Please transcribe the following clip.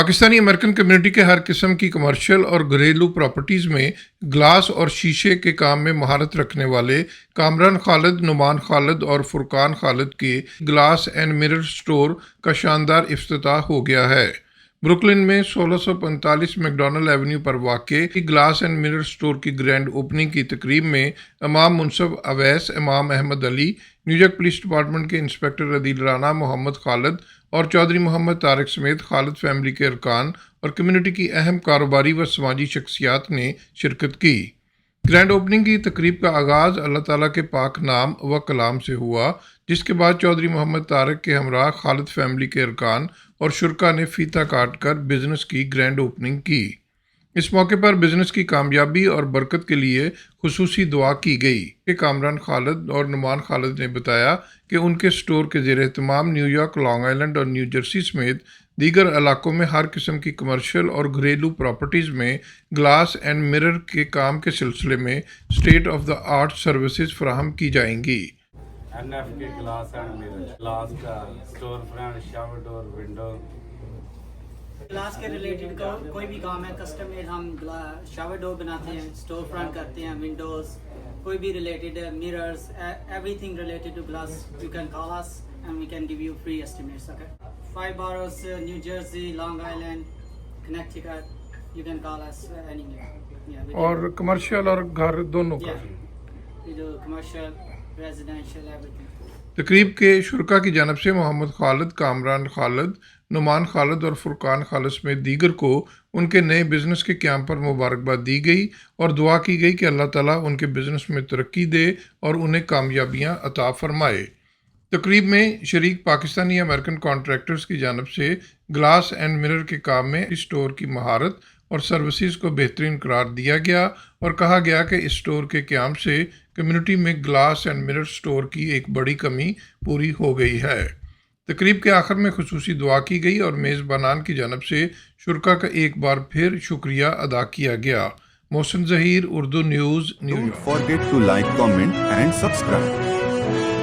Pakistani American community के हर किस्म की कमर्शियल और घरेलू प्रॉपर्टीज़ में ग्लास और शीशे के काम में महारत रखने वाले कामरान खालिद, नुमान खालिद और फुरकान खालिद के ग्लास एंड मिरर स्टोर का शानदार इफ्तिताह हो गया है। ब्रुकलिन में 1645 मैकडॉनल्ड एवेन्यू पर वाक़ ग्लास एंड मिरर स्टोर की ग्रैंड ओपनिंग की तकरीब में Imam Munsab Awais, Imam Ahmed Ali, New York police department के इंस्पेक्टर अदील राना, मोहम्मद खालिद और चौधरी मोहम्मद तारिक समेत खालिद फैमिली के अरकान और कम्युनिटी की अहम कारोबारी व समाजी शख्सियात ने शिरकत की। ग्रैंड ओपनिंग की तकरीब का आगाज़ अल्लाह ताला के पाक नाम व कलाम से हुआ, जिसके बाद चौधरी मोहम्मद तारिक के हमरा खालिद फैमिली के अरकान और शुरका ने फीता काट कर बिजनेस की ग्रैंड ओपनिंग की। इस मौके पर बिजनेस की कामयाबी और बरकत के लिए खुसूसी दुआ की गई कि कामरान खालिद और नुमान खालिद ने बताया कि उनके स्टोर के ज़ेर एहतमाम न्यूयॉर्क, लॉन्ग आइलैंड और न्यू जर्सी समेत दीगर इलाकों में हर किस्म की कमर्शियल और घरेलू प्रॉपर्टीज़ में ग्लास एंड मिरर के काम के सिलसिले में state of the art services फराहम की जाएंगी। एनएफ के ग्लास एंड मिरर, ग्लास का store front, shower door, window, glass के रिलेटेड कोई भी काम है, कस्टम मेड हम शावर डोर बनाते हैं, स्टोर फ्रंट करते हैं, विंडोज, कोई भी related mirrors, everything related to glass, you can call us and we can give you free estimates. Okay, 5 boroughs, New Jersey, Long Island, Connecticut, you can call us anywhere. और commercial और घर दोनों का we do commercial, residential, everything. तकरीब के शुरका की जानब से मोहम्मद खालिद, कामरान खालिद, नुमान खालिद और फुरकान खालिद समेत दीगर को उनके नए बिजनेस के क़याम पर मुबारकबाद दी गई और दुआ की गई कि अल्लाह ताला उनके बिजनेस में तरक्की दे और उन्हें कामयाबियां अता फरमाए। तकरीब में शरीक पाकिस्तानी अमेरिकन कॉन्ट्रैक्टर्स की जानब से ग्लास एंड मिरर के काम में स्टोर की महारत और सर्विसेज को बेहतरीन करार दिया गया और कहा गया कि इस स्टोर के क़याम से कम्युनिटी में ग्लास एंड मिरर स्टोर की एक बड़ी कमी पूरी हो गई है। तकरीब के आखिर में खुसूसी दुआ की गई और मेज़बानान की जानब से शुरका का एक बार फिर शुक्रिया अदा किया गया। Mohsin Zaheer, Urdu news, New York. Don't forget to like, comment and subscribe.